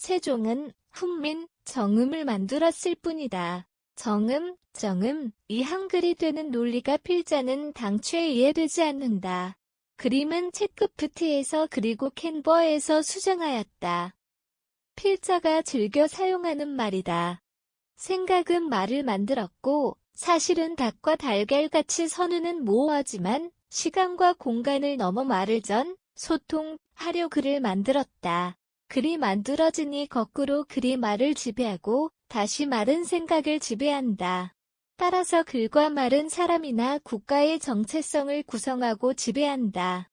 세종은 훈민, 정음을 만들었을 뿐이다. 정음, 정음, 이 한글이 되는 논리가 필자는 당초에 이해되지 않는다. 그림은 챗GPT에서 그리고 캔버에서 수정하였다. 필자가 즐겨 사용하는 말이다. 생각은 말을 만들었고 사실은 닭과 달걀같이 선우는 모호하지만 시간과 공간을 넘어 말을 소통하려 글을 만들었다. 글이 만들어지니 거꾸로 글이 말을 지배하고 다시 말은 생각을 지배한다. 따라서 글과 말은 사람이나 국가의 정체성을 구성하고 지배한다.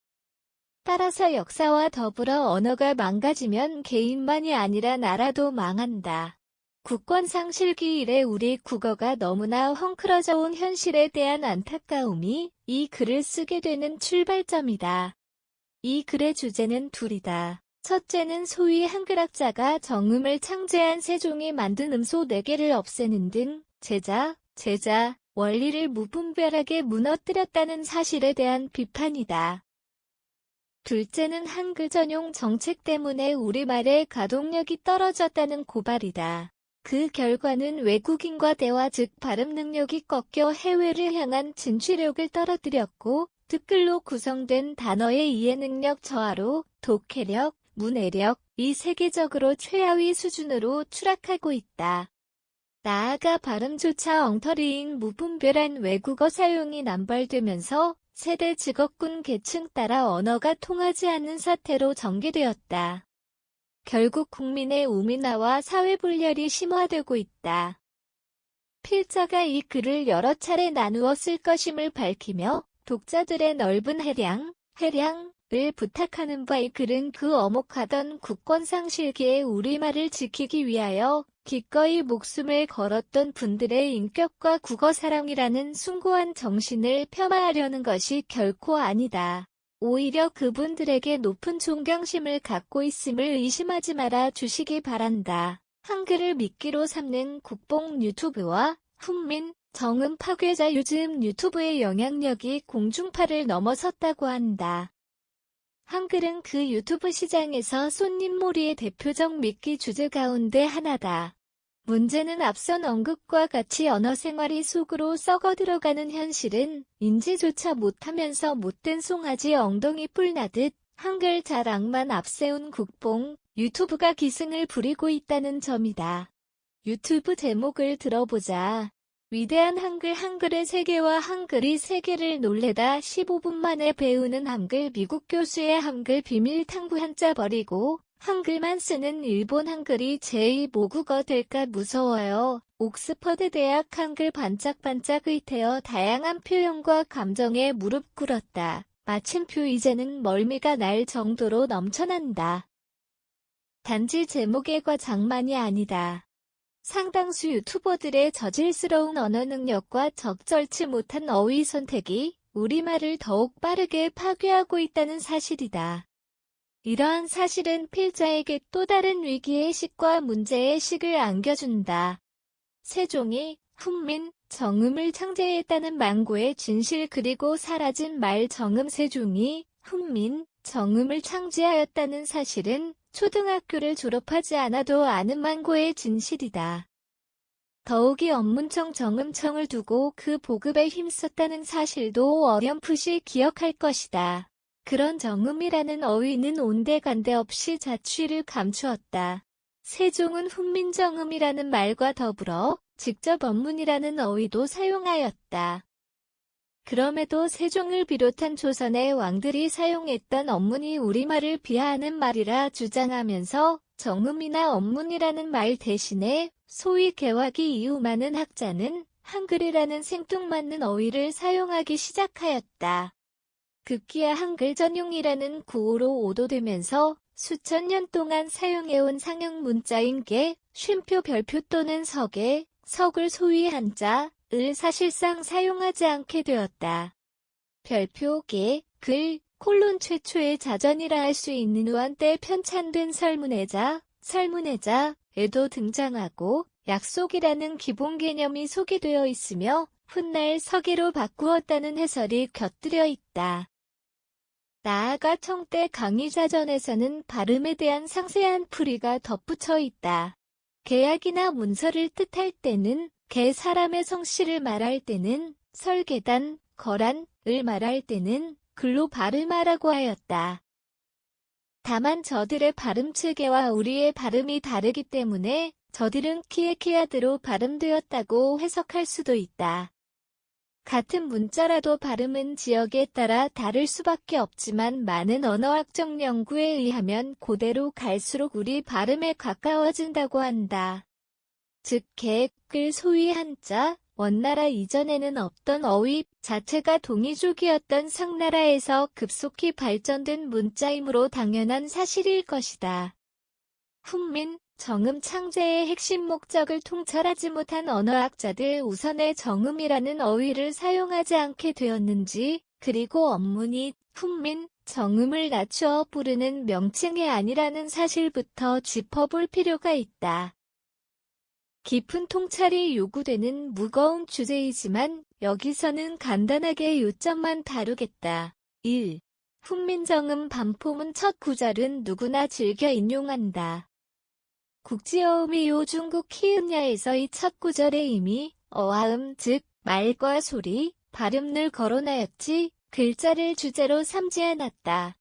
따라서 역사와 더불어 언어가 망가지면 개인만이 아니라 나라도 망한다. 국권상실기 이래 우리 국어가 너무나 헝클어져 온 현실에 대한 안타까움이 이 글을 쓰게 되는 출발점이다. 이 글의 주제는 둘이다. 첫째는 소위 한글학자가 정음을 창제한 세종이 만든 음소 4개를 없애는 등 제자, 원리를 무분별하게 무너뜨렸다는 사실에 대한 비판이다. 둘째는 한글 전용 정책 때문에 우리말의 가동력이 떨어졌다는 고발이다. 그 결과는 외국인과 대화 즉 발음 능력이 꺾여 해외를 향한 진취력을 떨어뜨렸고 뜻글로 구성된 단어의 이해 능력 저하로 독해력, 문해력이 세계적으로 최하위 수준으로 추락하고 있다. 나아가 발음조차 엉터리인 무분별한 외국어 사용이 남발되면서 세대 직업군 계층 따라 언어가 통하지 않는 사태로 전개되었다. 결국 국민의 우민화와 사회분열이 심화되고 있다. 필자가 이 글을 여러 차례 나누어 쓸 것임을 밝히며 독자들의 넓은 해량을 부탁하는 바이 글은 그 엄혹하던 국권상실기의 우리말을 지키기 위하여 기꺼이 목숨을 걸었던 분들의 인격과 국어사랑이라는 숭고한 정신을 폄하하려는 것이 결코 아니다. 오히려 그분들에게 높은 존경심을 갖고 있음을 의심하지 말아 주시기 바란다. 한글을 미끼로 삼는 국뽕 유튜브와 훈민, 정음 파괴자 요즘 유튜브의 영향력이 공중파를 넘어섰다고 한다. 한글은 그 유튜브 시장에서 손님몰이의 대표적 미끼 주제 가운데 하나다. 문제는 앞선 언급과 같이 언어 생활이 속으로 썩어 들어가는 현실은 인지조차 못하면서 못된 송아지 엉덩이 뿔 나듯 한글 자랑만 앞세운 국뽕 유튜브가 기승을 부리고 있다는 점이다. 유튜브 제목을 들어보자. 위대한 한글의 세계와 한글이 세계를 놀래다 15분 만에 배우는 한글 미국 교수의 한글 비밀 탐구 한자 버리고 한글만 쓰는 일본 한글이 제2모국어 될까 무서워요. 옥스퍼드 대학 한글 반짝반짝 의태어 다양한 표현과 감정에 무릎 꿇었다. 마침표 이제는 멀미가 날 정도로 넘쳐난다. 단지 제목의 과장만이 아니다. 상당수 유튜버들의 저질스러운 언어 능력과 적절치 못한 어휘 선택이 우리말을 더욱 빠르게 파괴하고 있다는 사실이다. 이러한 사실은 필자에게 또 다른 위기의 식과 문제의 식을 안겨준다. 세종이 훈민, 정음을 창제했다는 망고의 진실 그리고 사라진 말 정음 세종이 훈민, 정음을 창제하였다는 사실은 초등학교를 졸업하지 않아도 아는 망고의 진실이다. 더욱이 언문청 정음청을 두고 그 보급에 힘썼다는 사실도 어렴풋이 기억할 것이다. 그런 정음이라는 어휘는 온데간데 없이 자취를 감추었다. 세종은 훈민정음이라는 말과 더불어 직접 언문이라는 어휘도 사용하였다. 그럼에도 세종을 비롯한 조선의 왕들이 사용했던 언문이 우리말을 비하하는 말이라 주장하면서 정음이나 언문이라는 말 대신에 소위 개화기 이후 많은 학자는 한글이라는 생뚱맞는 어휘를 사용하기 시작하였다. 급기야 한글 전용이라는 구호로 오도되면서 수천 년 동안 사용해온 상형 문자인 개, 쉼표 별표 또는 서개, 석을 소위 한자을 사실상 사용하지 않게 되었다. 별표, 개, 글, 콜론 최초의 자전이라 할 수 있는 우한때 편찬된 설문해자에도 등장하고 약속이라는 기본 개념이 소개되어 있으며 훗날 서계로 바꾸었다는 해설이 곁들여 있다. 나아가 청대 강의자전에서는 발음에 대한 상세한 풀이가 덧붙여 있다. 계약이나 문서를 뜻할 때는 개 사람의 성씨를 말할 때는 설계단, 거란을 말할 때는 글로 발음하라고 하였다. 다만 저들의 발음 체계와 우리의 발음이 다르기 때문에 저들은 키에키아드로 발음되었다고 해석할 수도 있다. 같은 문자라도 발음은 지역에 따라 다를 수밖에 없지만 많은 언어학적 연구에 의하면 고대로 갈수록 우리 발음에 가까워진다고 한다. 즉 계획을 소위 한자, 원나라 이전에는 없던 어휘 자체가 동이족이었던 상나라에서 급속히 발전된 문자이므로 당연한 사실일 것이다. 훈민, 정음 창제의 핵심 목적을 통찰하지 못한 언어학자들 우선의 정음이라는 어휘를 사용하지 않게 되었는지, 그리고 언문이 훈민, 정음을 낮추어 부르는 명칭이 아니라는 사실부터 짚어볼 필요가 있다. 깊은 통찰이 요구되는 무거운 주제이지만 여기서는 간단하게 요점만 다루겠다. 1. 훈민정음 반포문 첫 구절은 누구나 즐겨 인용한다. 국지어음이 요중국 키음야에서의 첫 구절에 이미 어화음 즉 말과 소리, 발음을 거론하였지 글자를 주제로 삼지 않았다.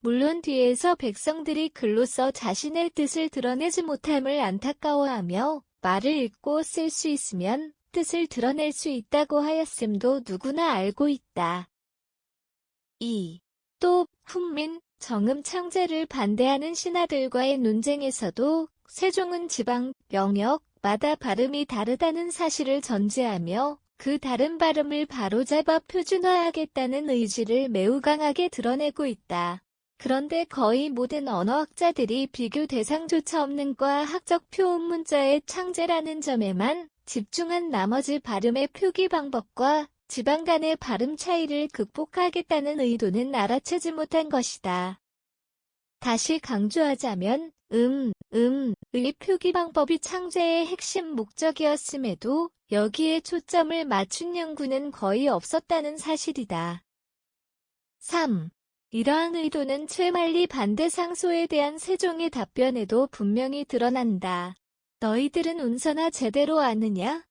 물론 뒤에서 백성들이 글로써 자신의 뜻을 드러내지 못함을 안타까워하며 말을 읽고 쓸 수 있으면 뜻을 드러낼 수 있다고 하였음도 누구나 알고 있다. 2. 또 훈민, 정음 창제를 반대하는 신하들과의 논쟁에서도 세종은 지방, 영역마다 발음이 다르다는 사실을 전제하며 그 다른 발음을 바로잡아 표준화하겠다는 의지를 매우 강하게 드러내고 있다. 그런데 거의 모든 언어학자들이 비교 대상조차 없는 과학적 표음 문자의 창제라는 점에만 집중한 나머지 발음의 표기 방법과 지방 간의 발음 차이를 극복하겠다는 의도는 알아채지 못한 것이다. 다시 강조하자면 의 표기 방법이 창제의 핵심 목적이었음에도 여기에 초점을 맞춘 연구는 거의 없었다는 사실이다. 3. 이러한 의도는 최만리 반대 상소에 대한 세종의 답변에도 분명히 드러난다. 너희들은 운서나 제대로 아느냐?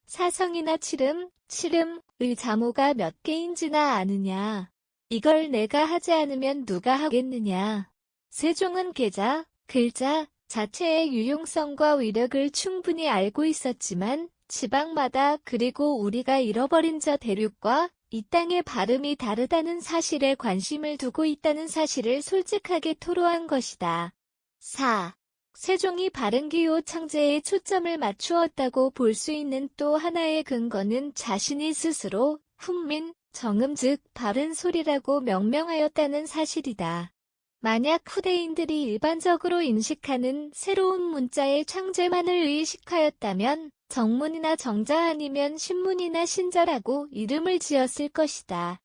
사성이나 칠음의 자모가 몇 개인지나 아느냐? 이걸 내가 하지 않으면 누가 하겠느냐? 세종은 계자, 글자 자체의 유용성과 위력을 충분히 알고 있었지만 지방마다 그리고 우리가 잃어버린 저 대륙과 이 땅의 발음이 다르다는 사실에 관심을 두고 있다는 사실을 솔직하게 토로한 것이다. 4. 세종이 바른기호 창제에 초점을 맞추었다고 볼 수 있는 또 하나의 근거는 자신이 스스로 훈민, 정음 즉 바른 소리라고 명명하였다는 사실이다. 만약 후대인들이 일반적으로 인식하는 새로운 문자의 창제만을 의식하였다면 정문이나 정자 아니면 신문이나 신자라고 이름을 지었을 것이다.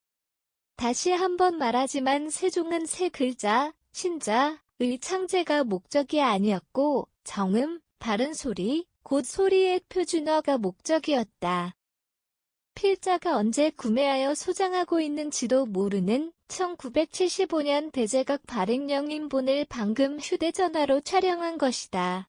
다시 한번 말하지만 세종은 새 글자, 신자의 창제가 목적이 아니었고 정음, 바른 소리, 곧 소리의 표준화가 목적이었다. 필자가 언제 구매하여 소장하고 있는지도 모르는 1975년 대제각 발행령인본을 방금 휴대전화로 촬영한 것이다.